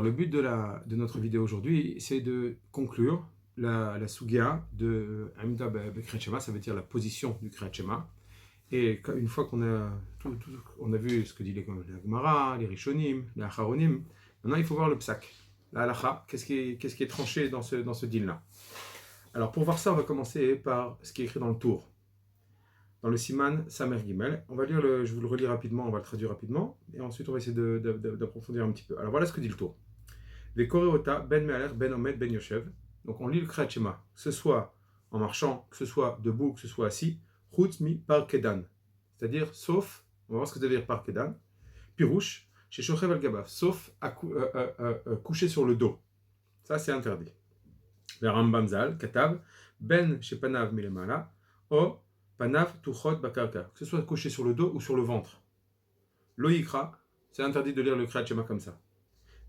le but de notre vidéo aujourd'hui, c'est de conclure la sugya de Amida Kriyat Shema, ça veut dire la position du Kriyat Shema. Et une fois qu'on a, on a vu ce que dit la Gemara, les Rishonim, les Acharonim, maintenant il faut voir le Psak, la Halacha, qu'est-ce qui est tranché dans ce deal-là. Alors pour voir ça, on va commencer par ce qui est écrit dans le Tour. Dans le Siman Samer Gimel, on va lire je vous le relis rapidement, on va le traduire rapidement, et ensuite on va essayer d'approfondir un petit peu. Alors voilà ce que dit le Tour. Les Koreota, Ben Me'aler, Ben Omed, Ben Yoshev. Donc on lit le Kriyat Shema, que ce soit en marchant, que ce soit debout, que ce soit assis, Chutz mi par Kedan. C'est-à-dire, sauf, on va voir ce que ça veut dire par Kedan, Pirouche, chez Shochev al-Gabav, sauf coucher sur le dos. Ça c'est interdit. Le Rambam Zal, Katav, Ben chez Panav Milemala, O Panav Tuchot Bakarka. Que ce soit couché sur le dos ou sur le ventre. Lo Yikra, c'est interdit de lire le Kriyat Shema comme ça.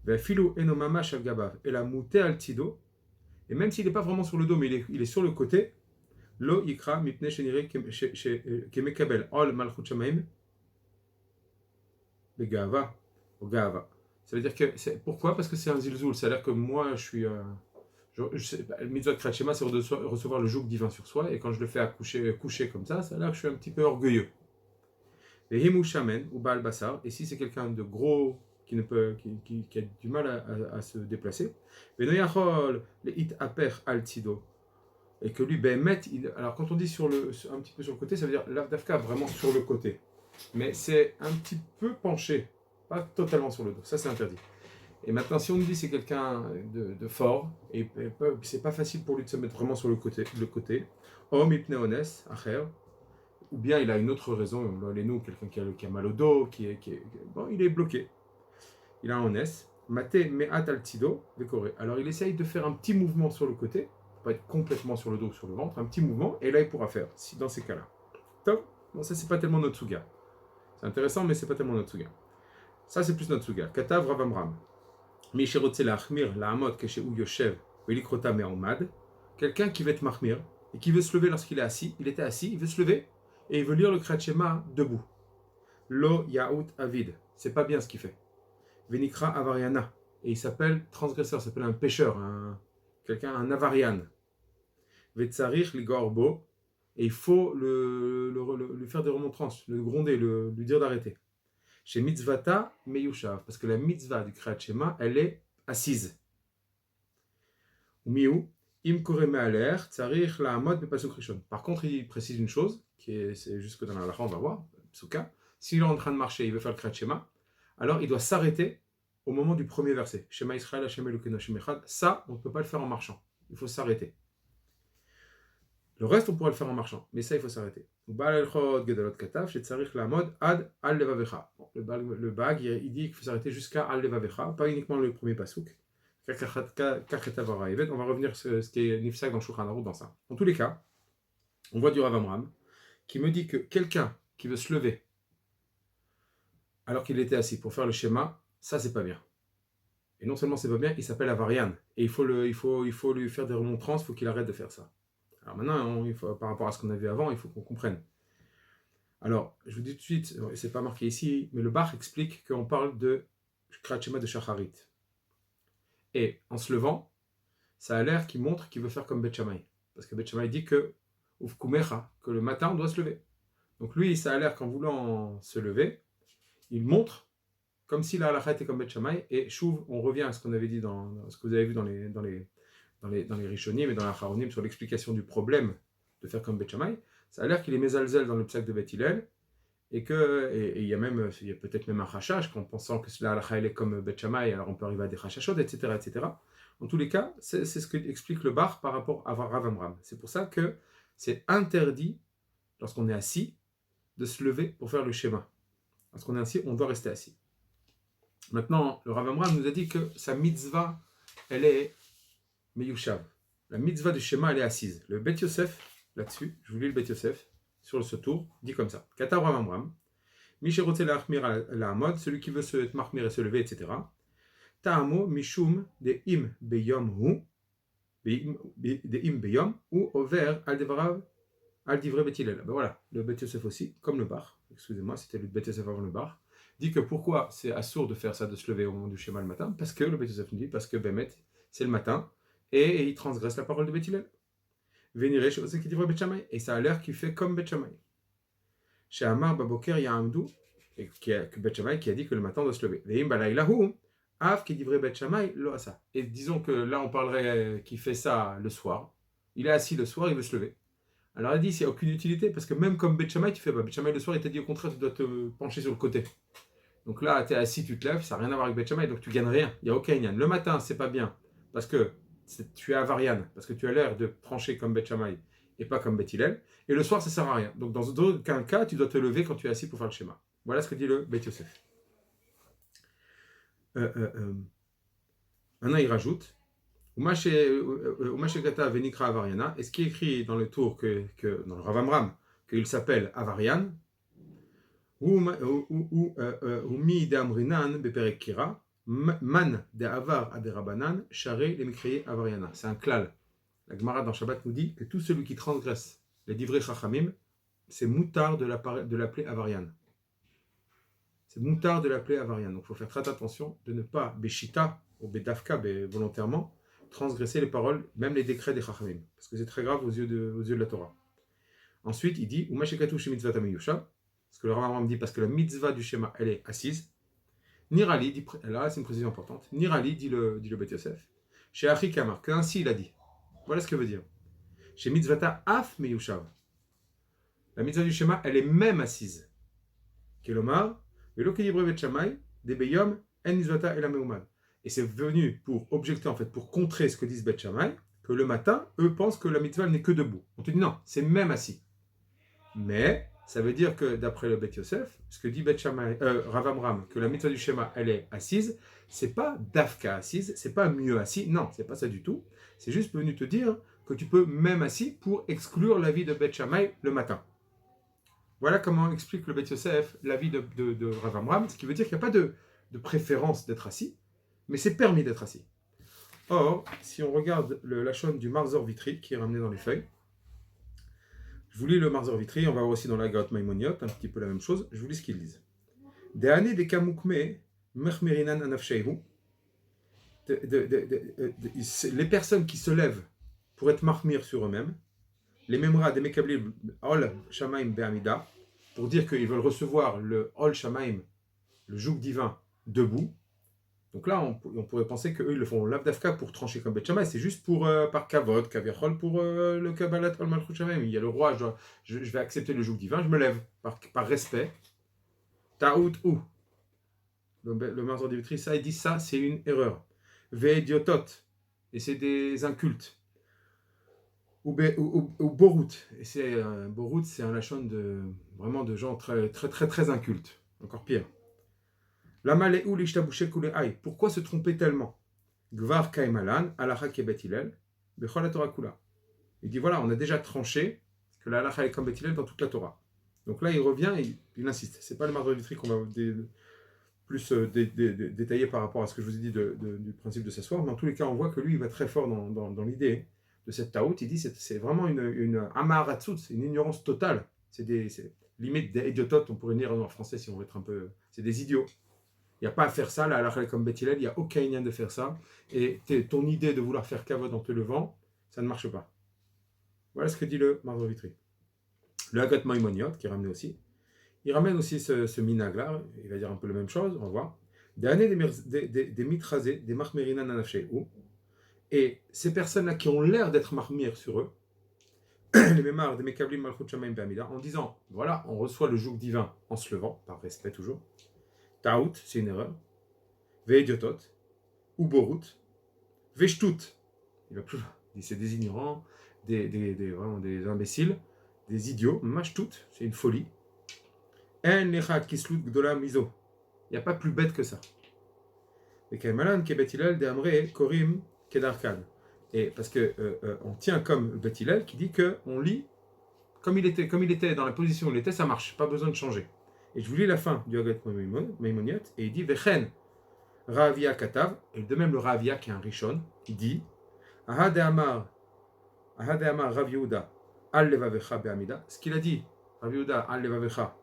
Ve'filu eno mamash al-Gabav, et la mouté al-Tido, et même s'il n'est pas vraiment sur le dos, mais il est sur le côté, Lo Yikra mipne shenire kemekabel ol malchut shamaim begava ou gava. Ça veut dire que pourquoi? Parce que c'est un zilzoul. C'est-à-dire que moi, je suis le mitzvah de Kriyat Shema, c'est de recevoir le joug divin sur soi, et quand je le fais coucher comme ça a l'air que je suis un petit peu orgueilleux. Et himu shamen ou baal basar, et si c'est quelqu'un de gros qui a du mal à se déplacer, venoyachol le it aper al tido, et que lui behemet, alors quand on dit un petit peu sur le côté, ça veut dire l'avdafka vraiment sur le côté, mais c'est un petit peu penché, pas totalement sur le dos, ça c'est interdit. Et maintenant, si on nous dit c'est quelqu'un de fort, et c'est pas facile pour lui de se mettre vraiment sur le côté, Om ipne ones, acher, ou bien il a une autre raison, quelqu'un qui a mal au dos, bon, il est bloqué, il a un ones, mate me'at al tido, décoré. Alors il essaye de faire un petit mouvement sur le côté, pas être complètement sur le dos ou sur le ventre, un petit mouvement, et là il pourra faire, dans ces cas-là. Top. Bon, ça c'est pas tellement notre suga. C'est intéressant, mais c'est pas tellement notre suga. Ça c'est plus notre suga. Katav Rav Amram. Quelqu'un qui veut être mahmir et qui veut se lever lorsqu'il est assis, il était assis, il veut se lever et il veut lire le Kriyat Shema debout. Lo yaout avid, c'est pas bien ce qu'il fait. Venikra avariana, et il s'appelle transgresseur, il s'appelle un pécheur, un avarian. Vetzarich ligorbo, et il faut lui faire des remontrances, le gronder, lui dire d'arrêter. Chez mitzvata meyushav, parce que la mitzvah du Kriyat Shema, elle est assise. Umiu im kore me'aler tzarich la'amod bepasuk rishon. Par contre, il précise une chose, c'est jusque dans la halakha, on va voir, psuka. S'il est en train de marcher, il veut faire le Kriyat Shema, alors il doit s'arrêter au moment du premier verset. Shema Israël Hashem Elokeinu Hashem Echad. Ça, on ne peut pas le faire en marchant. Il faut s'arrêter. Le reste, on pourra le faire en marchant, mais ça, il faut s'arrêter. Le bag, il dit qu'il faut s'arrêter jusqu'à al levavecha, pas uniquement le premier pasuk. On va revenir sur ce qui est nifsak dans Shulchan Aruch dans ça. En tous les cas, on voit du Rav Amram qui me dit que quelqu'un qui veut se lever alors qu'il était assis pour faire le schéma, ça c'est pas bien. Et non seulement c'est pas bien, il s'appelle Avarian. Et il faut lui faire des remontrances, il faut qu'il arrête de faire ça. Alors maintenant, par rapport à ce qu'on a vu avant, il faut qu'on comprenne. Alors, je vous dis tout de suite, c'est pas marqué ici, mais le Bach explique qu'on parle de Kriyat Shema de Shacharit. Et en se levant, ça a l'air qu'il montre qu'il veut faire comme Bet Shammai. Parce que Bet Shammai dit que le matin on doit se lever. Donc lui, ça a l'air qu'en voulant se lever, il montre comme si la halakha était comme Bet Shammai. Et chouv, on revient à ce qu'on avait dit dans ce que vous avez vu dans les Rishonim et dans la Acharonim sur l'explication du problème de faire comme Bet Shammai. Ça a l'air qu'il est mezalzel dans le psak de Bet Hillel, et il y a peut-être même un chachach, qu'en pensant que la halakha est comme Bet Shammai, alors on peut arriver à des chachachot, etc., etc. En tous les cas, c'est ce que explique le Bar par rapport à Rav Amram. C'est pour ça que c'est interdit, lorsqu'on est assis, de se lever pour faire le schéma. Lorsqu'on est assis, on doit rester assis. Maintenant, le Rav Amram nous a dit que sa mitzvah, elle est meyushav. La mitzvah du schéma, elle est assise. Le Bet Yosef, là-dessus, je vous lis le Bet Yosef, sur ce tour, dit comme ça. Katav Rav Amram, Misherotze la'achmir la hamod, celui qui veut se mahmir et se lever, etc. Ta'amo mishum de im beyom hu, de im beyom, ou over al devrav al divrei Bet Hillel. Ben voilà, le Bet Yosef aussi, comme le Bar. Excusez-moi, c'était le Bet Yosef avant le Bar. dit que pourquoi c'est assourd de faire ça, de se lever au moment du schéma le matin, parce que le Beth Yosef nous dit, parce que Bémet, c'est le matin, et il transgresse la parole de Beth Hillel. Véniré chez qui dit Beth Shammai, et ça a l'air qu'il fait comme Beth Shammai. Chez Amar Baboker, il y a un Amdou, que Beth Shammai qui a dit que le matin on doit se lever. Veim Balaylahu, Av qui dit Beth Shammai, lo asa. Et disons que là on parlerait qu'il fait ça le soir, il est assis le soir, il veut se lever. Alors il dit, il n'y a aucune utilité, parce que même comme Beth Shammai, tu fais Beth Shammai le soir, il t'a dit au contraire, tu dois te pencher sur le côté. Donc là, tu es assis, tu te lèves, ça n'a rien à voir avec Beth Shammai, donc tu gagnes rien. Il n'y a aucun yann. Le matin, c'est pas bien, parce que tu es avarian, parce que tu as l'air de trancher comme Beth Shammai et pas comme Beth Hillel. Et le soir, ça ne sert à rien. Donc dans aucun cas, tu dois te lever quand tu es assis pour faire le schéma. Voilà ce que dit le Beth Yosef. Maintenant, il rajoute Umashegata Venikra Avariana. Et ce qui est écrit dans le tour, dans le Rav Amram, qu'il s'appelle Avarian, Umi de Amrinan Beperek Kira, Man de Avar Aderabanan, Charé les Mikriye Avariana. C'est un klal. La Gemara dans Shabbat nous dit que tout celui qui transgresse les divrei Chachamim, c'est moutard de l'appeler Avarian. C'est moutard de l'appeler Avarian. Donc il faut faire très attention de ne pas, Beshita ou Bedafka, volontairement, transgresser les paroles, même les décrets des Chachamim. Parce que c'est très grave aux yeux de la Torah. Ensuite, il dit Umashekatu Shemitzvat Amiyusha. Parce que le Rambam dit parce que la mitzvah du schéma, elle est assise. Nirali, dit, là c'est une précision importante. Nirali, dit le Beth Yosef. Chez Achi Kamar, qu'ainsi il a dit. Voilà ce que veut dire. Chez mitzvata af meyushav. La mitzvah du schéma, elle est même assise. Kelomar, velo kedibre bet shamay, de beyom en mitzvata el ameumad. Et c'est venu pour objecter, en fait, pour contrer ce que disent Bet Shammai, que le matin, eux pensent que la mitzvah n'est que debout. On te dit non, c'est même assis. Mais ça veut dire que d'après le Beth Yosef, ce que dit Rav Amram, que la mitzvah du schéma, elle est assise, c'est pas dafka assise, c'est pas mieux assis, non, c'est pas ça du tout. C'est juste venu te dire que tu peux même assis pour exclure l'avis de Beth Shammai le matin. Voilà comment explique le Beth Yosef l'avis de Rav Amram, ce qui veut dire qu'il n'y a pas de préférence d'être assis, mais c'est permis d'être assis. Or, si on regarde le Lachon du Marzor Vitri, qui est ramené dans les feuilles, je vous lis le Marzor Vitri, on va voir aussi dans la Gaot Maimoniot, un petit peu la même chose, je vous lis ce qu'ils disent. Des années de Kamukme, Mechmerinan Anafsheihu, les personnes qui se lèvent pour être mahmir sur eux-mêmes, les memra des Mekablim Ol Shamaim Be'amida, pour dire qu'ils veulent recevoir le Ol Shamaim, le joug divin, debout. Donc là, on pourrait penser qu'eux, ils le font l'Avdafka pour trancher comme Bet Shammai, c'est juste pour, par Kavod, Kaviachol, pour le Kabbalat Ol Malchut Shamaim. Il y a le roi, je vais accepter le joug divin, je me lève, par respect. Ta'out ou. Le Marzor de Vitri, ça, il dit ça, c'est une erreur. Ve'ediotot, et c'est des incultes. Ou Borut, et c'est Borut, c'est un lachon vraiment de gens très, très, très, très incultes. Encore pire. Pourquoi se tromper tellement? Gvar Kaimalan, Alacha Kebet Hillel, Bechol la Torah Kula. Il dit voilà, on a déjà tranché que la Alacha est comme Bet Hillel dans toute la Torah. Donc là, il revient et il insiste. C'est pas le Marzor Vitri qu'on va plus détailler par rapport à ce que je vous ai dit du principe de s'asseoir, mais en tous les cas, on voit que lui, il va très fort dans l'idée de cette taout. Il dit c'est vraiment une amaharatzut, c'est une ignorance totale. C'est limite des idiototes, on pourrait dire en français si on veut être un peu. C'est des idiots. Il n'y a pas à faire ça, la halakha comme Bet Hillel, il n'y a aucun lien de faire ça. Et ton idée de vouloir faire kavod en te levant, ça ne marche pas. Voilà ce que dit le Marzor Vitri. Le Hagat Maimoniot, qui est ramené aussi, il ramène aussi ce minag-là, il va dire un peu la même chose, on va voir. Des années des mitrasés, des mahmerinan anafshehu, et ces personnes-là qui ont l'air d'être mahmir sur eux, les mémars des mekablim malchut shamaim be'amida, en disant, voilà, on reçoit le joug divin en se levant, par respect toujours. Taout, c'est une erreur. Ve'ediotot, ou borut. Ve'shtut, il va plus loin. C'est des ignorants, vraiment des imbéciles, des idiots. Mashtut, c'est une folie. En lecha kislut gdola mizo. Il n'y a pas plus bête que ça. Et Kaimalan, Kebet Hillel, de Amre, Korim, Kedarkan. Et parce que on tient comme Bet Hillel qui dit qu'on lit comme il était dans la position où il était, ça marche, pas besoin de changer. Et je vous lis la fin du Hagat Maimoniot, et il dit Vechen Ravia Katav, et de même le Ravia qui est un Rishon, il dit Ahade Amar Rav Yehuda Al Levavecha Be'amida. Ce qu'il a dit, Rav Yehuda Al Levavecha,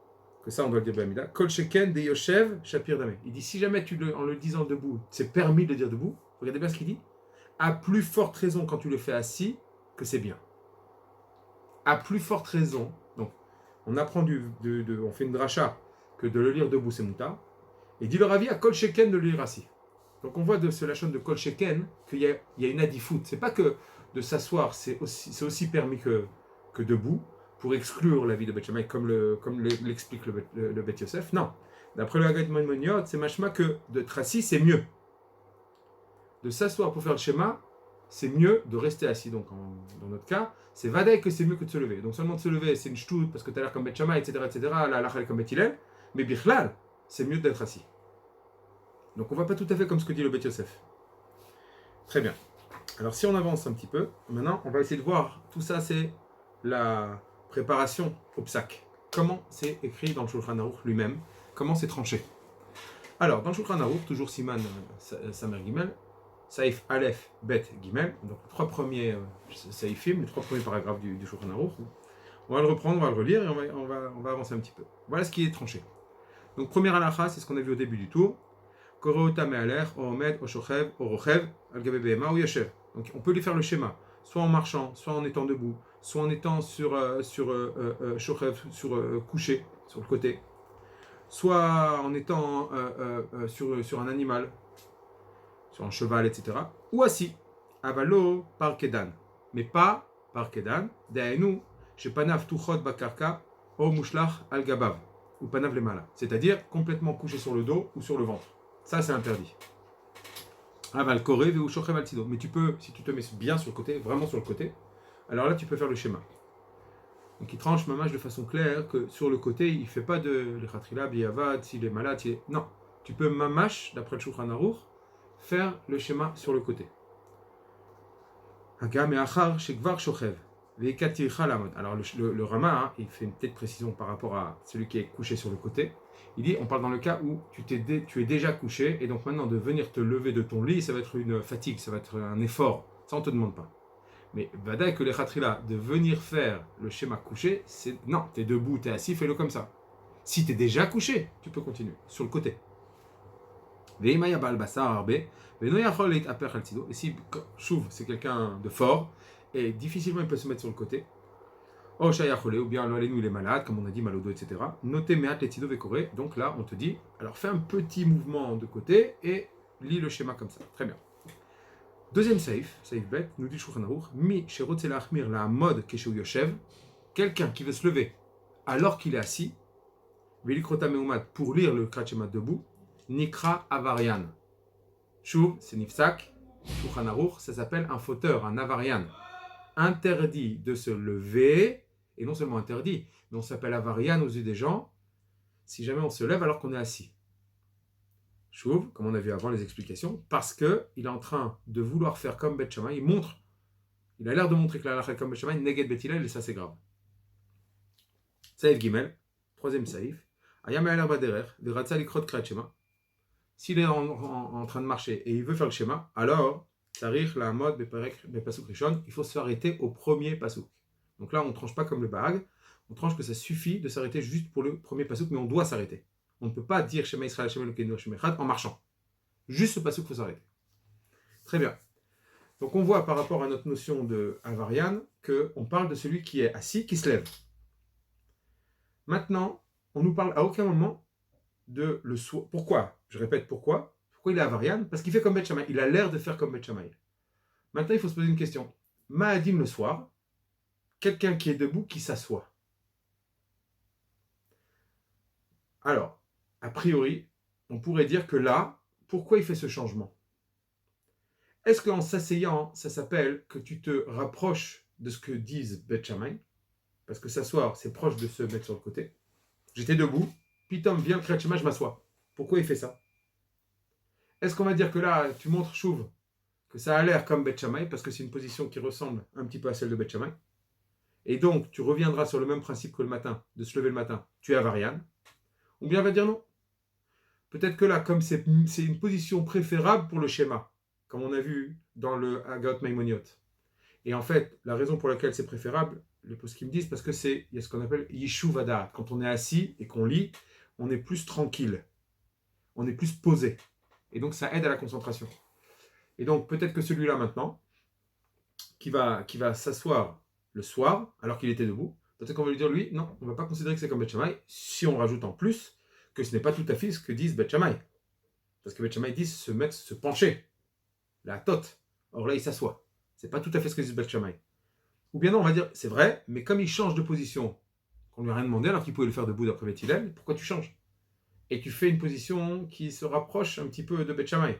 que ça on doit le dire Bamida, Kol Sheken de Yoshev Shapir Dame. Il dit si jamais en le disant debout, c'est permis de le dire debout, regardez bien ce qu'il dit, à plus forte raison quand tu le fais assis, que c'est bien. À plus forte raison, donc on apprend on fait une dracha que de le lire debout c'est mouta, et dit le Ravi à Kol Sheken de le lire assis. Donc on voit de ce lachon de Kol Sheken qu'il y a une adifout. C'est pas que de s'asseoir c'est aussi permis que debout, pour exclure la vie de Beth Shammai, comme l'explique le Beth Yosef. Non. D'après le Hagat Maimoniot, c'est machma que d'être assis, c'est mieux. De s'asseoir pour faire le schéma, c'est mieux de rester assis. Donc, dans notre cas, c'est vadaï que c'est mieux que de se lever. Donc, seulement de se lever, c'est une ch'toute parce que tu as l'air comme Beth Shammai, etc., la halakha comme Beth Hillel. Mais bichlal, c'est mieux d'être assis. Donc, on ne va pas tout à fait comme ce que dit le Beth Yosef. Très bien. Alors, si on avance un petit peu, maintenant, on va essayer de voir. Tout ça, c'est la préparation au psak. Comment c'est écrit dans le Shulchan Aruch lui-même, comment c'est tranché. Alors, dans le Shulchan Aruch, toujours Siman Samer Gimel, Saïf Aleph Bet Gimel, donc les 3 premiers Saïfim, les 3 premiers paragraphes du Shulchan Aruch. On va le reprendre, on va le relire et on va avancer un petit peu. Voilà ce qui est tranché. Donc, première halakha, c'est ce qu'on a vu au début du tour. Koreota me'aler, omed, oshochev, orochev, al-gabe behema ou yashev. Donc, on peut lui faire le schéma, soit en marchant, soit en étant debout, soit en étant sur couché, sur le côté, soit en étant sur un animal, sur un cheval, etc. Ou assis, avalo par kedan, mais pas par kedan, daenu, chez panav tuchot bakarka, o mushlach al gabav, ou panav lemala, c'est-à-dire complètement couché sur le dos ou sur le ventre. Ça, c'est interdit. Aval koré ou shochev al tido. Mais tu peux, si tu te mets bien sur le côté, vraiment sur le côté, alors là, tu peux faire le schéma. Donc il tranche mamash de façon claire que sur le côté, il ne fait pas de l'echatrila, biyavad, s'il est malade, non. Tu peux mamash, d'après le Shulchan Aruch, faire le schéma sur le côté. Hagam et achar shekvar shochev. Alors le Rama, hein, il fait une petite précision par rapport à celui qui est couché sur le côté. Il dit, on parle dans le cas où tu es déjà couché, et donc maintenant de venir te lever de ton lit, ça va être une fatigue, ça va être un effort. Ça, on ne te demande pas. Mais vadaï que les khatrila, de venir faire le schéma couché, c'est non, tu es debout, tu es assis, fais-le comme ça. Si tu es déjà couché, tu peux continuer, sur le côté. Et si, chouv, c'est quelqu'un de fort, et difficilement il peut se mettre sur le côté, ou bien il est malade, comme on a dit, mal au dos, etc. Notez meat letido vekore, donc là on te dit, alors fais un petit mouvement de côté et lis le schéma comme ça. Très bien. Deuxième saïf bet, nous dit Shulchan Aruch, mi sherotze lachmir la mode keshu yoshev, quelqu'un qui veut se lever alors qu'il est assis, velikrota meumad, pour lire le krachema debout, nikra avarian. Chouv, c'est nifsak, Shulchan Aruch, ça s'appelle un fauteur, un avarian. Interdit de se lever, et non seulement interdit, mais on s'appelle avarian aux yeux des gens, si jamais on se lève alors qu'on est assis. Chouv, comme on a vu avant les explications, parce qu'il est en train de vouloir faire comme Beth Shammai, il a l'air de montrer que la halakha comme Beth Shammai, neged Beth Hillel, et ça c'est grave. Saïf Gimel, troisième saïf, Ayam E'aler Baderer, de Ratza Likrot Kriyat Shema. S'il est en train de marcher et il veut faire le schéma, alors, Tarich la mode Bepasuk Rishon, il faut s'arrêter au premier pasuk. Donc là, on ne tranche pas comme le Bahag, on tranche que ça suffit de s'arrêter juste pour le premier pasuk, mais on doit s'arrêter. On ne peut pas dire Shema Israël, Shema Elokeinu, Shema Echad en marchant. Juste ce pasuk, il faut s'arrêter. Très bien. Donc on voit par rapport à notre notion de avarian qu'on parle de celui qui est assis, qui se lève. Maintenant, on nous parle à aucun moment de le soir. Pourquoi? Je répète pourquoi. Pourquoi il est avarian? Parce qu'il fait comme Beth Shammai. Il a l'air de faire comme Beth Shammai. Maintenant, il faut se poser une question. Ma'adim le soir, quelqu'un qui est debout, qui s'assoit. Alors, a priori, on pourrait dire que là, pourquoi il fait ce changement? Est-ce qu'en s'asseyant, ça s'appelle que tu te rapproches de ce que disent Beth Shammai? Parce que s'asseoir, c'est proche de se mettre sur le côté. J'étais debout, Pitom vient le Kriyat Shema, je m'assois. Pourquoi il fait ça? Est-ce qu'on va dire que là, tu montres Chouv, que ça a l'air comme Beth Shammai, parce que c'est une position qui ressemble un petit peu à celle de Beth Shammai, et donc tu reviendras sur le même principe que le matin, de se lever le matin, tu es avarian? Ou bien on va dire non. Peut-être que là, comme c'est une position préférable pour le schéma, comme on a vu dans le Hagot Maimoniot, Et en fait, la raison pour laquelle c'est préférable, les postes qui me disent, parce que il y a ce qu'on appelle Yishuv Hadat. Quand on est assis et qu'on lit, on est plus tranquille, on est plus posé. Et donc, ça aide à la concentration. Et donc, peut-être que celui-là, maintenant, qui va s'asseoir le soir, alors qu'il était debout, peut-être qu'on va lui dire, lui, non, on ne va pas considérer que c'est comme Beth Shammai, si on rajoute en plus que ce n'est pas tout à fait ce que disent Beth Shammai. Parce que Beth Shammai dit se mettre, se pencher, la tote. Or là, il s'assoit. C'est pas tout à fait ce que dit Beth Shammai. Ou bien non, on va dire, c'est vrai, mais comme il change de position, qu'on lui a rien demandé, alors qu'il pouvait le faire debout d'après Beth Hillel, pourquoi tu changes? Et tu fais une position qui se rapproche un petit peu de Beth Shammai.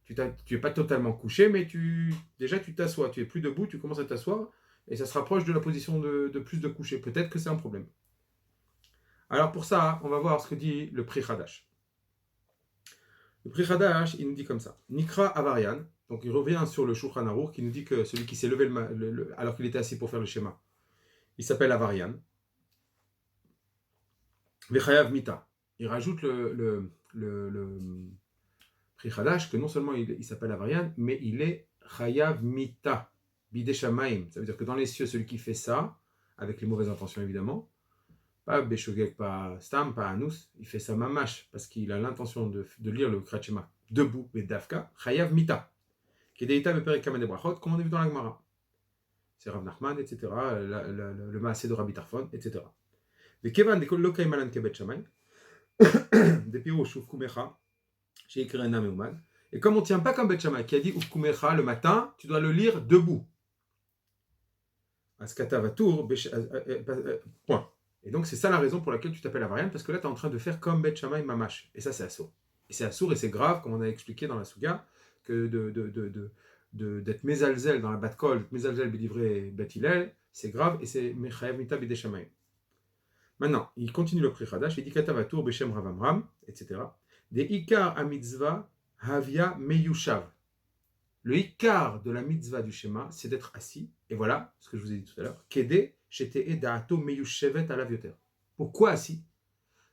Tu n'es pas totalement couché, mais déjà tu t'assois. Tu es plus debout, tu commences à t'asseoir, et ça se rapproche de la position de plus de coucher. Peut-être que c'est un problème. Alors pour ça, on va voir ce que dit le Pri Hadash. Le Pri Hadash, il nous dit comme ça. Nikra Avarian, donc il revient sur le Shulchan Aruch, qui nous dit que celui qui s'est levé alors qu'il était assis pour faire le schéma, il s'appelle Avarian. Vechayav Mita. Il rajoute le Pri Hadash que non seulement il s'appelle Avarian, mais il est Chayav Mita. Bideshamaim. Ça veut dire que dans les cieux, celui qui fait ça, avec les mauvaises intentions évidemment, pas Beshogek, pas Stam, pas Anus, il fait ça mamash, parce qu'il a l'intention de lire le Kratchema debout, et Dafka, Chayav Mita. Kedeita Beperek Kamen Brachot, comme on a vu dans la Gemara. C'est Rav Nachman, etc. Le Maasé de Rabbi Tarfon, etc. Les Kevan, des Lokai Malan Kebet Shamay, des Piro Shufkumecha, chez Ikrena Meuman. Et comme on ne tient pas comme Bet Shammai, qui a dit Ufkumecha le matin, tu dois le lire debout. Askata Vatour, point. Et donc c'est ça la raison pour laquelle tu t'appelles Avarian, parce que là tu es en train de faire comme Bet Shammai Mamash. Et ça c'est assourd. Et c'est assourd et c'est grave, comme on a expliqué dans la Souga, que d'être Mezalzel dans la Bat-Kol, Mezalzel B'divrei Bet Hillel, c'est grave et c'est Mechayev Mita B'dei Shammai. Maintenant, il continue le Pri Hadash, il dit Katavatur Beshem Ravamram, etc. Des Ikar à mitzvah Havia Meyushav. Le Ikar de la mitzvah du schéma, c'est d'être assis. Et voilà ce que je vous ai dit tout à l'heure. Kede Shete Da'ato Meyushevet Alavioter. Pourquoi assis?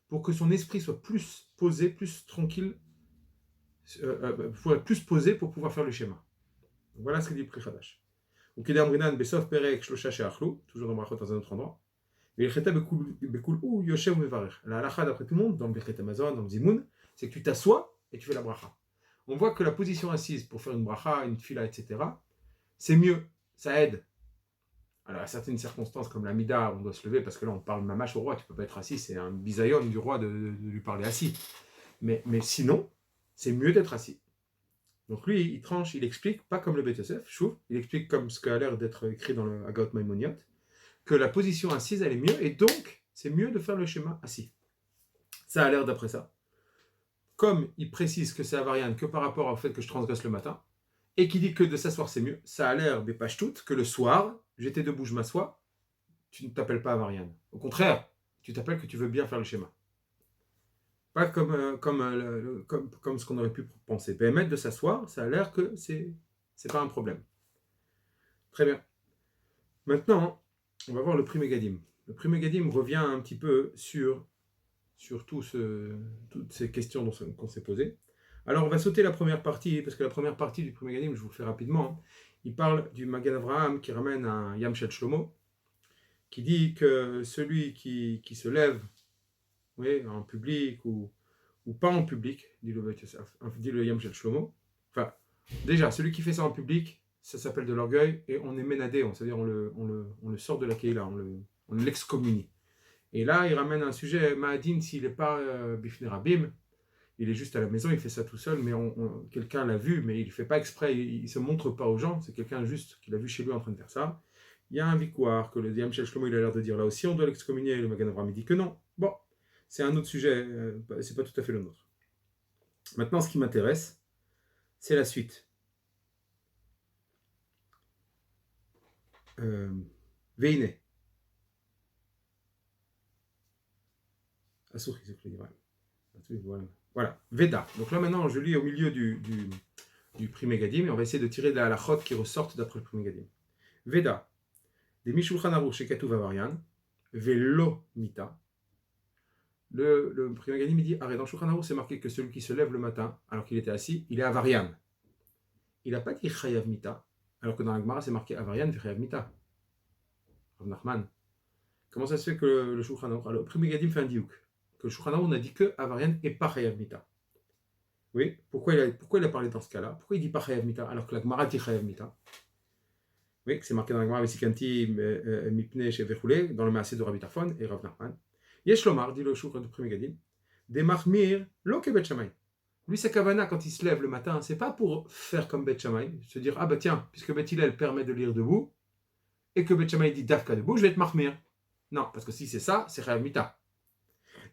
Pour que son esprit soit plus posé, plus tranquille, plus posé pour pouvoir faire le schéma. Voilà ce que dit le Pri Hadash. Ou Kede Amrinan Besof Perek Shlosha Sheachlu, toujours dans Brachot dans un autre endroit. La halakha d'après tout le monde, dans le Birkat Amazon, dans le Zimoun, c'est que tu t'assois et tu fais la bracha. On voit que la position assise pour faire une bracha, une tfila, etc., c'est mieux, ça aide. Alors, à certaines circonstances, comme la mida, on doit se lever parce que là, on parle mamash au roi, tu ne peux pas être assis, c'est un bisayon du roi de lui parler assis. Mais sinon, c'est mieux d'être assis. Donc lui, il tranche, il explique, pas comme le Bet Yosef, Chouv, il explique comme ce qui a l'air d'être écrit dans le Agaot Maimoniot, que la position assise, elle est mieux, et donc, c'est mieux de faire le schéma assis. Ça a l'air d'après ça. Comme il précise que c'est avarian que par rapport au fait que je transgresse le matin, et qui dit que de s'asseoir c'est mieux, ça a l'air des pages toutes, que le soir, j'étais debout, je m'assois, tu ne t'appelles pas avarian. Au contraire, tu t'appelles que tu veux bien faire le schéma. Pas comme ce qu'on aurait pu penser. Permettre de s'asseoir, ça a l'air que c'est pas un problème. Très bien. Maintenant, on va voir le Pri Megadim. Le Pri Megadim revient un petit peu sur toutes ces questions qu'on s'est posées. Alors, on va sauter la première partie, parce que la première partie du Pri Megadim, je vous le fais rapidement, il parle du Magan Avraham qui ramène un Yam Shel Shlomo, qui dit que celui qui se lève, oui, en public ou pas en public, dit le Yam Shel Shlomo, enfin, déjà, celui qui fait ça en public, ça s'appelle de l'orgueil, et on est ménadé, c'est-à-dire on le sort de la Keila, on l'excommunie. Et là, il ramène un sujet, Mahadin, s'il n'est pas Bifne Rabim, il est juste à la maison, il fait ça tout seul, mais quelqu'un l'a vu, mais il ne fait pas exprès, il ne se montre pas aux gens, c'est quelqu'un juste qui l'a vu chez lui en train de faire ça. Il y a un victoire que le Yam Shel Shlomo il a l'air de dire là aussi, on doit l'excommunier, le Magan Avraham dit que non. Bon, c'est un autre sujet, c'est pas tout à fait le nôtre. Maintenant, ce qui m'intéresse, c'est la suite. Veine. Voilà, Veda. Donc là maintenant, je lis au milieu du Pri Megadim et on va essayer de tirer de la halachot qui ressortent d'après le Pri Megadim. Veda. Des Mishulchan Aruch chez Katuv Avarian. Velo Mita. Le Pri Megadim il dit arrête, dans Shulchan Aruch c'est marqué que celui qui se lève le matin alors qu'il était assis, il est Avarian. Il n'a pas dit Chayav Mita. Alors que dans la Gemara, c'est marqué Avarian Vechayav Mita. Rav Nachman. Comment ça se fait que le Shulchan Aruch, alors le premier Gadim fait un diouk, que le Shulchan Aruch n'a dit que Avarian et pas Chayav Mita. Oui, pourquoi il a parlé dans ce cas-là? Pourquoi il dit pas Chayav Mita alors que la Gemara dit Chayav Mita? Oui, c'est marqué dans la Gemara Vesikanti Mipne Shevechule, dans le Maaseh de Rabbi Tarfon et Rav Nachman. Yesh Lomar, dit le Shulchan du premier Gadim, des Mahmir, lo ke Bet Shammai. Lui, sa kavana, quand il se lève le matin, c'est pas pour faire comme Bet Shammai, se dire, ah bah tiens, puisque Bet Hillel permet de lire debout, et que Bet Shammai dit Dafka debout, je vais être Mahmir. Non, parce que si c'est ça, c'est Chayav Mita.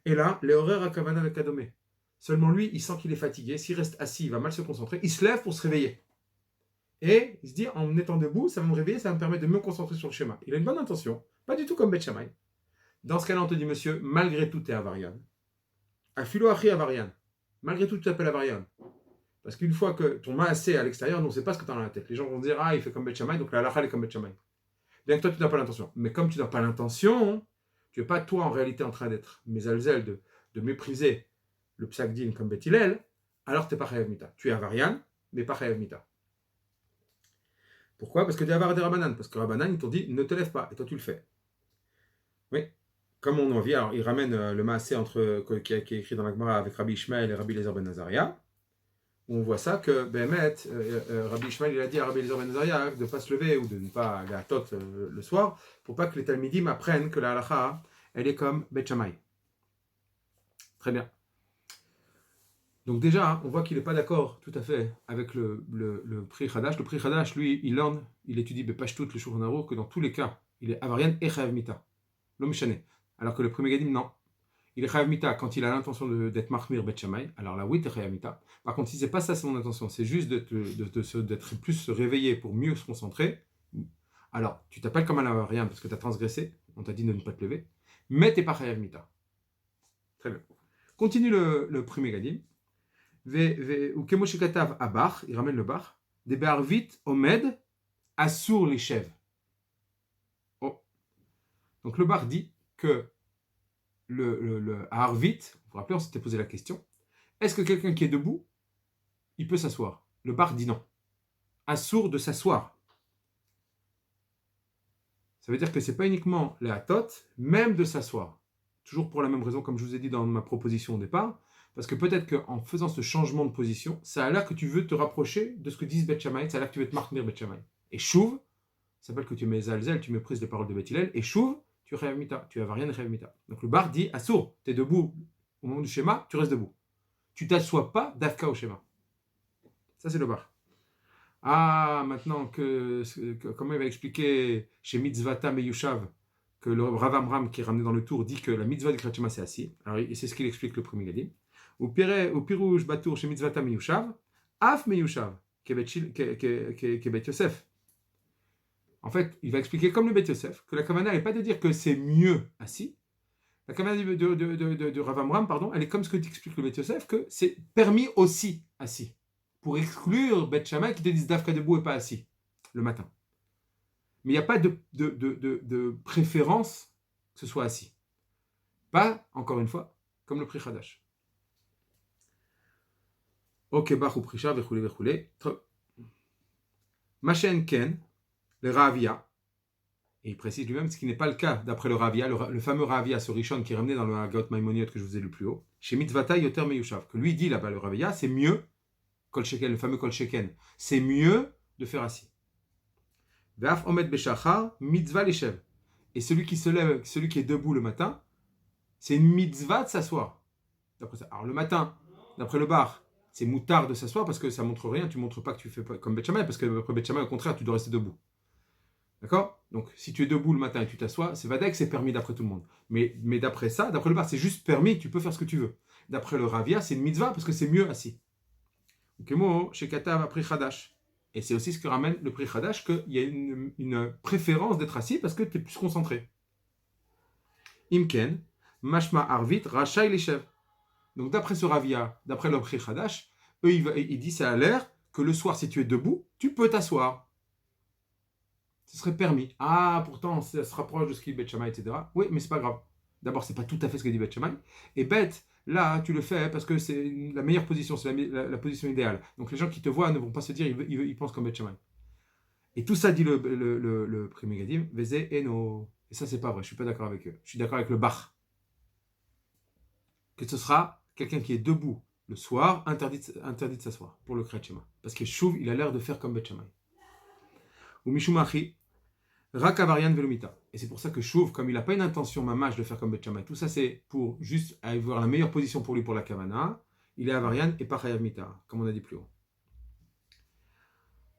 Et là, les horaires à kavana avec Kadomé. Seulement lui, il sent qu'il est fatigué, s'il reste assis, il va mal se concentrer, il se lève pour se réveiller. Et il se dit, en étant debout, ça va me réveiller, ça va me permettre de me concentrer sur le schéma. Il a une bonne intention, pas du tout comme Bet Shammai. Dans ce cas-là, on te dit, monsieur, malgré tout, tu es avarian. Afilo achi avarian. Malgré tout, tu t'appelles avarian. Parce qu'une fois que ton maasé à l'extérieur, on ne sait pas ce que tu as dans la tête. Les gens vont dire, ah, il fait comme Bet Shammai, donc la halakha est comme Bet Shammai. Bien que toi, tu n'as pas l'intention. Mais comme tu n'as pas l'intention, tu n'es pas toi en réalité en train d'être mésalzel, de mépriser le psak din comme Bet Hillel, alors tu n'es pas chayav mita. Tu es avarian, mais pas chayav mita. Pourquoi? Parce que tu es avar des Rabbanan. Parce que Rabbanan, ils t'ont dit, ne te lève pas, et toi tu le fais. Oui. Comme on en vit, alors il ramène le maasé qui est écrit dans la Gemara avec Rabbi Ishmael et Rabbi Eliezer ben Nazaria. On voit ça que Behemet, Rabbi Ishmael il a dit à Rabbi Eliezer ben Nazaria de ne pas se lever ou de ne pas aller à Tot le soir pour pas que les Talmidim apprennent que la halakha elle est comme Bet Shammai. Très bien. Donc déjà, on voit qu'il n'est pas d'accord tout à fait avec le Pri Chadash. Le Pri Chadash, lui, il étudie Bepashtout le Shulchan Aruch que dans tous les cas, il est avarian et chayav mita. Lo mishane. Alors que le premier Gadim, non. Il est chayav mita quand il a l'intention d'être mahmir Bet Shammai. Alors là, oui, tu es chayav mita. Par contre, si c'est pas ça son intention, c'est juste d'être plus se réveiller pour mieux se concentrer, alors tu t'appelles comme un avarian parce que tu as transgressé, on t'a dit de ne pas te lever, mais tu n'es pas chayav mita. Très bien. Continue le premier Gadim. Ou Kemoshikatav Abach, il ramène le Bach, des Be'arvit Omed Assour les chèvres. Oh. Donc le Bach dit que à Arvit, vous vous rappelez, on s'était posé la question, est-ce que quelqu'un qui est debout, il peut s'asseoir? Le Bach dit non. Assour de s'asseoir. Ça veut dire que ce n'est pas uniquement les Hatot, même de s'asseoir. Toujours pour la même raison, comme je vous ai dit dans ma proposition au départ, parce que peut-être qu'en faisant ce changement de position, ça a l'air que tu veux te rapprocher de ce que disent Bet Shammai, ça a l'air que tu veux te marquer Bet Shammai. Et Chouv, ça s'appelle que tu mets Zalzel, tu méprises les paroles de Bet Hillel, et Chouv, tu es Chayav Mita, tu n'as rien de Chayav Mita. Donc le bar dit, Assour, tu es debout au moment du schéma, tu restes debout. Tu t'assois pas d'Afka au schéma. Ça c'est le bar. Ah, maintenant comment il va expliquer chez Mitzvata Meyushav, que le Rav Amram qui est ramené dans le tour dit que la mitzvah du Kriyat Shema c'est assis. Alors c'est ce qu'il explique le premier Gadim. Au Pirouj Batour chez Mitzvata Meyushav, Af Meyushav, Bet Yosef. En fait, il va expliquer comme le Bet Yosef que la kavana n'est pas de dire que c'est mieux assis. La kavana de Rav Amram, pardon, elle est comme ce que t'explique le Bet Yosef, que c'est permis aussi assis. Pour exclure Bet Shammai qui te disent Dafka debout et pas assis le matin. Mais il n'y a pas de préférence que ce soit assis. Pas, encore une fois, comme le Pri Chadash. Ok, Bach ou Prisha, vechoulé. Machen Ken, le Ravia, et il précise lui-même ce qui n'est pas le cas d'après le Ravia, le fameux Ravia, ce Rishon qui est ramené dans le Hagot Maimoniot que je vous ai lu plus haut, chez Mitzvata Yoter Meyushav, que lui dit là-bas le Ravia, c'est mieux, Kol Sheken, le fameux Kol Sheken, c'est mieux de faire assis. Ve'af Omed Beshachar, Mitzvah Leshev. Et celui qui se lève, celui qui est debout le matin, c'est une mitzvah de s'asseoir. D'après ça. Alors le matin, d'après le bar, c'est moutard de s'asseoir parce que ça montre rien, tu montres pas que tu fais pas comme Bet Shammai, parce que après Bet Shammai, au contraire, tu dois rester debout. D'accord? Donc si tu es debout le matin et tu t'assois, c'est vadek, c'est permis d'après tout le monde. Mais d'après ça, d'après le bar, c'est juste permis, tu peux faire ce que tu veux. D'après le Ravia, c'est une mitzvah parce que c'est mieux assis. Ukemo, chez Katav après Chadash. Et c'est aussi ce que ramène le Pri Chadash, qu'il y a une préférence d'être assis parce que tu es plus concentré. Imken, Mashma Arvit, Rachai Leshev. Donc d'après ce Ravia, d'après le Pri Chadash, eux, il dit ça a l'air que le soir, si tu es debout, tu peux t'asseoir. Ce serait permis. Ah, pourtant, ça se rapproche de ce qu'il dit Bet Shammai, etc. Oui, mais c'est pas grave. D'abord, c'est pas tout à fait ce que dit Bet Shammai. Et bête, là, tu le fais parce que c'est la meilleure position, c'est la position idéale. Donc les gens qui te voient ne vont pas se dire, ils pensent comme Bet Shammai. Et tout ça dit le Pri Megadim, Veze Eno. Et ça, c'est pas vrai, je suis pas d'accord avec eux. Je suis d'accord avec le Bach. Que ce sera quelqu'un qui est debout le soir, interdit de s'asseoir pour le Kriyat Shema. Parce que Chouv, il a l'air de faire comme Bet Shammai. Ou Mishumachi, Rakavarian Velomita. Et c'est pour ça que Chouv, comme il n'a pas une intention mamache de faire comme Bet Shammai, tout ça c'est pour juste avoir la meilleure position pour lui pour la Kavana, il est Avarian et pas Chayav Mita, comme on a dit plus haut.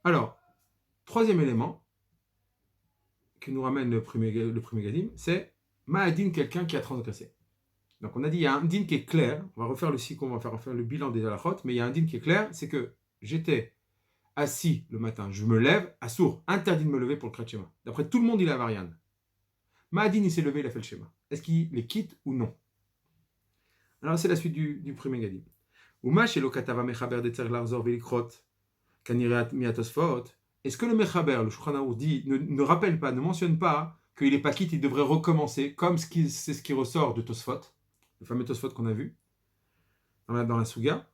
Alors, troisième élément qui nous ramène le premier Gadim, c'est Ma'adin, quelqu'un qui a transgressé. Donc on a dit, il y a un din qui est clair, on va refaire le cycle, on va refaire le bilan des halachot, mais il y a un din qui est clair, c'est que j'étais assis le matin, je me lève, assour, interdit de me lever pour le Kriyat Shema. D'après tout le monde, il est avarian. Ma'adin, il s'est levé, il a fait le schéma. Est-ce qu'il les quitte ou non? Alors c'est la suite du premier Gadim. Uma shelo katava mechaber de tzer larzor velikrot, kanireat miatosfot. Est-ce que le mechaber, le Shulchan Aruch dit, ne rappelle pas, ne mentionne pas qu'il n'est pas quitte, il devrait recommencer, comme c'est ce qui ressort de Tosfot, le fameux Tosfot qu'on a vu dans la Souga,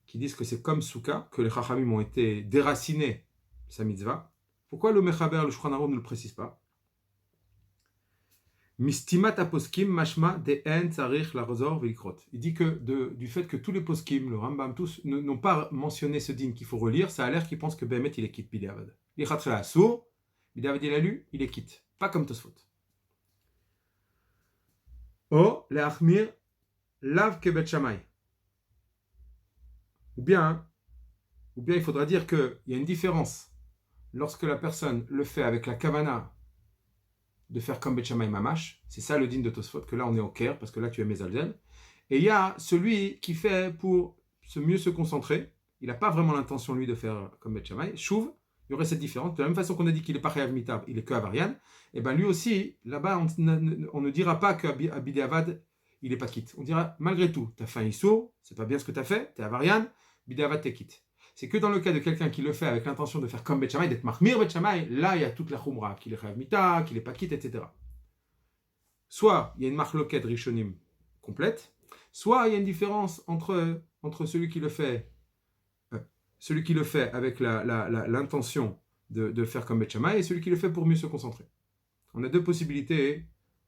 qui disent que c'est comme Souka, que les Chachamim ont été déracinés de sa mitzvah. Pourquoi le Mechaber, le Shulchan Aruch ne le précise pas? Mistimat aposkim mashma de en tzarich larzor velikrot. Il dit que du fait que tous les poskim, le Rambam, tous n'ont pas mentionné ce din qu'il faut relire, ça a l'air qu'ils pensent que Behemet il est quitte Bidavad. L'ichatchela assour, Bidavad il a lu, il est quitte. Pas comme Tosfot. O leachmir lav kebet shamay. Ou bien il faudra dire qu'il y a une différence lorsque la personne le fait avec la kavana de faire comme Bet Shammai Mamash, c'est ça le din de Tosfot, que là on est au Caire, parce que là tu es Mezalzel. Et il y a celui qui fait pour mieux se concentrer, il n'a pas vraiment l'intention lui de faire comme Bet Shammai, Chouv, il y aurait cette différence. De la même façon qu'on a dit qu'il n'est pas Chayav Mitab, il est que Avarian, et bien lui aussi, là-bas on ne dira pas qu'Abidé Avad, il n'est pas quitte. On dira, malgré tout, tu as fait un Issour, c'est pas bien ce que tu as fait, tu es Avarian, Bidé Avad t'es quitte. C'est que dans le cas de quelqu'un qui le fait avec l'intention de faire comme Bet Shammai, d'être Mahmir Bet Shammai, là il y a toute la Khumra, qu'il est Chayav Mita, qu'il est pas quitte, etc. Soit il y a une Machloket Rishonim complète, soit il y a une différence entre celui qui le fait avec l'intention de faire comme Bet Shammai et celui qui le fait pour mieux se concentrer. On a deux possibilités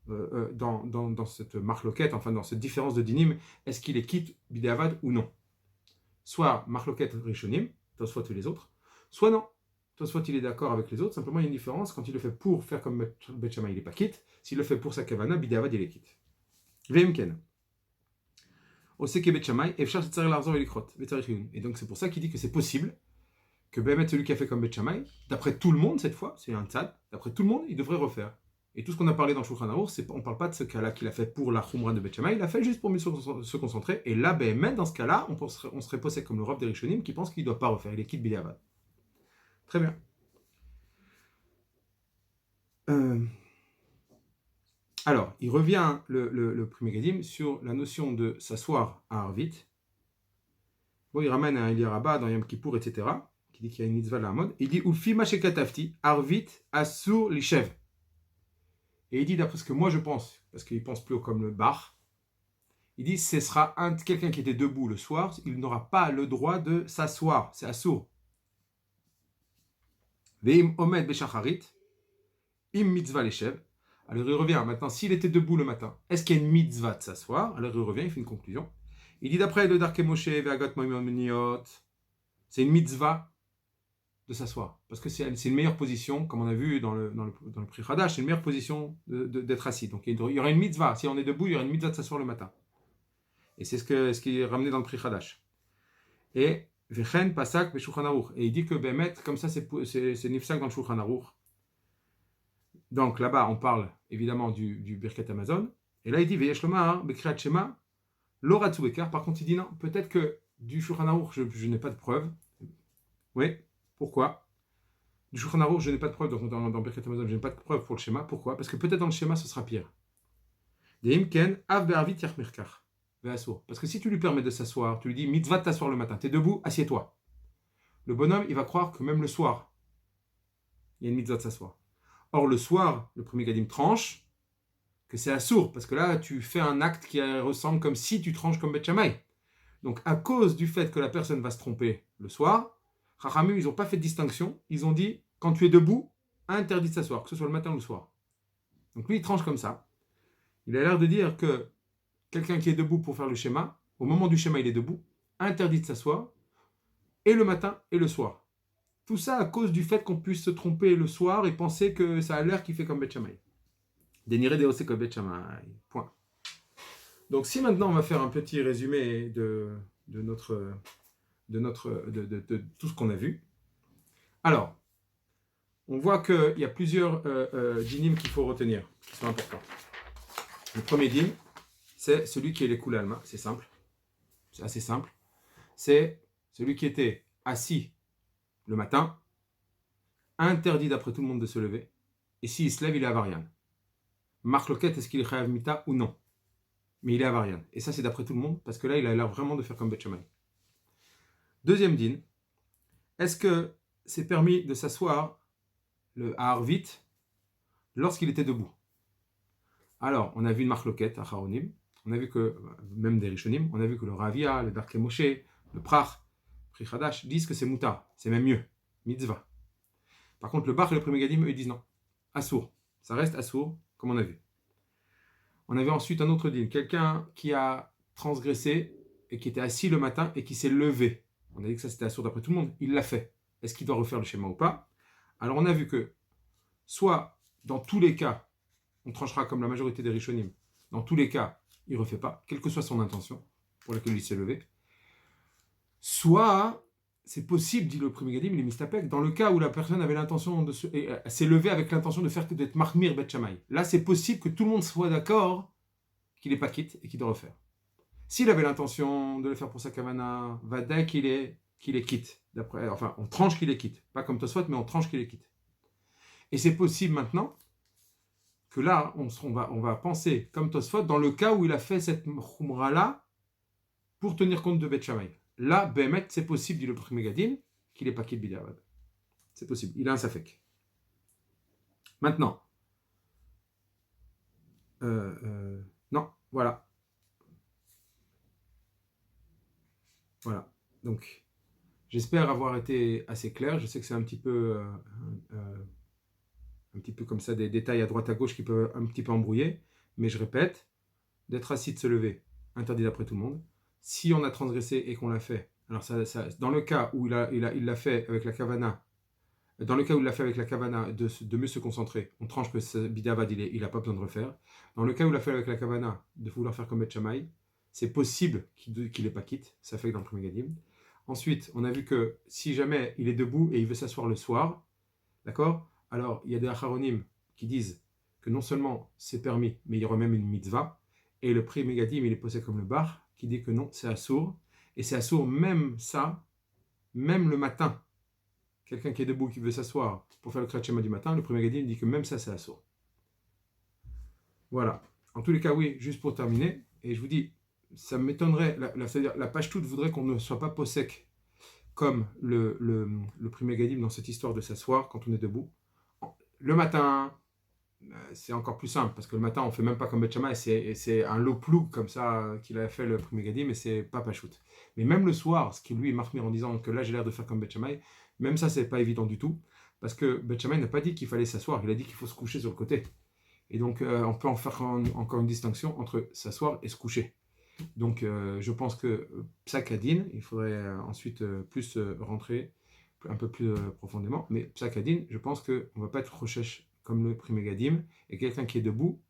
dans cette Machloket, enfin dans cette différence de dinim, est-ce qu'il est quitte Bidéavad ou non? Soit Machloket Rishonim, Tosfot et les autres, soit non. Tosfot il est d'accord avec les autres, simplement il y a une différence, quand il le fait pour faire comme Bet Shammai, il n'est pas quitte, s'il le fait pour sa kavana, Bidéavad il est quitte. Vemken. Oseke Bet Shammai, Efshar Tzarech Larzor Velikrot, Vetzarech Yun. Et donc c'est pour ça qu'il dit que c'est possible que Behemet, celui qui a fait comme Bet Shammai, d'après tout le monde cette fois, c'est un tzad, d'après tout le monde, il devrait refaire. Et tout ce qu'on a parlé dans Shulchan Aruch, on ne parle pas de ce cas-là qu'il a fait pour la Khumra de Bet Shammai, il l'a fait juste pour mieux se concentrer. Et là, Behemet, dans ce cas-là, on serait posé comme le Rav des Rishonim qui pense qu'il ne doit pas refaire, il est quitte Bidéavad. Très bien. Alors, il revient le premier Gadim sur la notion de s'asseoir à Arvit. Bon, il ramène un Eli Rabba dans Yom Kippour, etc., qui dit qu'il y a une mitzvah de la mode. Il dit Ufi Mashekatafti, Arvit, Assur, Lishev. Et il dit, d'après ce que moi je pense, parce qu'il pense plus comme le Bach, il dit ce sera quelqu'un qui était debout le soir, il n'aura pas le droit de s'asseoir. C'est Assur. Veim Omed Beshacharit, Im Mitzvah Lishev. Alors il revient maintenant, s'il était debout le matin, est-ce qu'il y a une mitzvah de s'asseoir? Alors il revient, il fait une conclusion. Il dit d'après le Darke Moshe Ve'agot Moimoniot, c'est une mitzvah de s'asseoir. Parce que c'est une meilleure position, comme on a vu dans le Pri Hadash, c'est une meilleure position d'être assis. Donc il y aura une mitzvah, si on est debout, il y aura une mitzvah de s'asseoir le matin. Et c'est ce qui est ramené dans le Pri Hadash. Et Vechen Pasak Beshulchan Aruch. Et il dit que Behemet, comme ça c'est Nifsak dans le Shulchan Aruch. Donc là-bas, on parle évidemment du Birkat Amazon. Et là, il dit Veyesh Lomar Bekriyat Shema Loratsu Ekar. Par contre, il dit non, peut-être que du Shulchan Aruch, je n'ai pas de preuve. Oui, pourquoi? Du Shulchan Aruch, je n'ai pas de preuve. Donc dans Birkat Amazon, je n'ai pas de preuve pour le schéma. Pourquoi? Parce que peut-être dans le schéma, ce sera pire. Deim Ken Av Be'arvit Yachmirkar. Parce que si tu lui permets de s'asseoir, tu lui dis mitzvah de t'asseoir le matin, tu es debout, assieds-toi. Le bonhomme, il va croire que même le soir, il y a une mitzvah de s'asseoir. Or, le soir, le premier Gadim tranche que c'est assour, parce que là, tu fais un acte qui ressemble comme si tu tranches comme Bet Shammai. Donc, à cause du fait que la personne va se tromper le soir, Chachamim, ils n'ont pas fait de distinction, ils ont dit quand tu es debout, interdit de s'asseoir, que ce soit le matin ou le soir. Donc lui, il tranche comme ça. Il a l'air de dire que quelqu'un qui est debout pour faire le schéma, au moment du schéma, il est debout, interdit de s'asseoir, et le matin et le soir. Tout ça à cause du fait qu'on puisse se tromper le soir et penser que ça a l'air qu'il fait comme Beth Shammai. Déniré des haussés comme Beth Shammai. Point. Donc si maintenant on va faire un petit résumé de tout ce qu'on a vu. Alors, on voit qu'il y a plusieurs dynimes qu'il faut retenir, qui sont importants. Le premier dîme, c'est celui qui est les koulalma, c'est simple, c'est assez simple. C'est celui qui était assis le matin, interdit d'après tout le monde de se lever, et s'il se lève, il est avarian. Marc Loquette, est-ce qu'il est chayav mita ou non? Mais il est avarian. Et ça, c'est d'après tout le monde, parce que là, il a l'air vraiment de faire comme Beth Shammai. Deuxième din, est-ce que c'est permis de s'asseoir à Arvit lorsqu'il était debout? Alors, on a vu une marloquette à Charonim, on a vu que, même des Rishonim, on a vu que le Ravia, le Darke Moshe, le Prach, Pri Chadash, disent que c'est mutar, c'est même mieux, mitzvah. Par contre, le Bach et le Premier Gadim, eux, ils disent non, assour, ça reste assour, comme on a vu. On avait ensuite un autre din, quelqu'un qui a transgressé et qui était assis le matin et qui s'est levé. On a dit que ça c'était assour d'après tout le monde, il l'a fait. Est-ce qu'il doit refaire le schéma ou pas? Alors on a vu que, soit dans tous les cas, on tranchera comme la majorité des Rishonim, dans tous les cas, il ne refait pas, quelle que soit son intention pour laquelle il s'est levé. Soit, c'est possible, dit le premier Gadim, il est mistapek, dans le cas où la personne avait l'intention de s'est levée avec l'intention d'être Mahmir Beth Shammai. Là, c'est possible que tout le monde soit d'accord qu'il n'est pas quitte et qu'il doit refaire. S'il avait l'intention de le faire pour sa kavana, vada qu'il est quitte. Enfin, on tranche qu'il est quitte. Pas comme Tosfot, mais on tranche qu'il est quitte. Et c'est possible maintenant que là, on va penser comme Tosfot dans le cas où il a fait cette khumra-là pour tenir compte de Beth Shammai. Là, Behemet, c'est possible, dit le premier Gadim, qu'il n'est pas quitte bidavad. C'est possible. Il a un safek. Maintenant, non, voilà. Voilà. Donc, j'espère avoir été assez clair. Je sais que c'est un petit peu comme ça, des détails à droite à gauche qui peuvent un petit peu embrouiller. Mais je répète, d'être assis, de se lever, interdit d'après tout le monde. Si on a transgressé et qu'on l'a fait, alors dans le cas où il l'a fait avec la kavana, dans le cas où il l'a fait avec la kavana de mieux se concentrer, on tranche que ce bidavad, il n'a pas besoin de refaire. Dans le cas où il l'a fait avec la kavana de vouloir faire comme Beth Shammai, c'est possible qu'il n'ait pas quitte, ça fait que dans le premier gadim. Ensuite, on a vu que si jamais il est debout et il veut s'asseoir le soir, d'accord? Alors, il y a des acharonim qui disent que non seulement c'est permis, mais il y aura même une mitzvah. Et le prix Megadim, il est posé comme le bar, qui dit que non, c'est assour. Et c'est assour même ça, même le matin. Quelqu'un qui est debout, qui veut s'asseoir pour faire le Kriyat Shema du matin, le prix Megadim dit que même ça, c'est assour. Voilà. En tous les cas, oui, juste pour terminer, et je vous dis, ça m'étonnerait, c'est-à-dire la page toute voudrait qu'on ne soit pas posek comme le prix Megadim dans cette histoire de s'asseoir quand on est debout. Le matin, c'est encore plus simple, parce que le matin, on ne fait même pas comme Beth Shammai, et c'est un lot ploug comme ça qu'il a fait le premier Gadim, mais c'est pas pachout. Mais même le soir, ce qui lui est marqué en disant que là, j'ai l'air de faire comme Beth Shammai, même ça, c'est pas évident du tout, parce que Beth Shammai n'a pas dit qu'il fallait s'asseoir, il a dit qu'il faut se coucher sur le côté. Et donc, on peut en faire encore une distinction entre s'asseoir et se coucher. Donc, je pense que Psak Hadin, il faudrait ensuite plus rentrer un peu plus profondément, mais Psak Hadin, je pense qu'on ne va pas être recherche comme le premier Gadim, et quelqu'un qui est debout,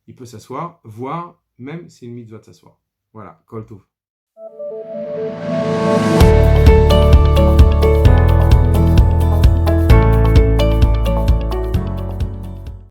il peut s'asseoir, voire même c'est une mitzvah de s'asseoir. Voilà, Kol Tov.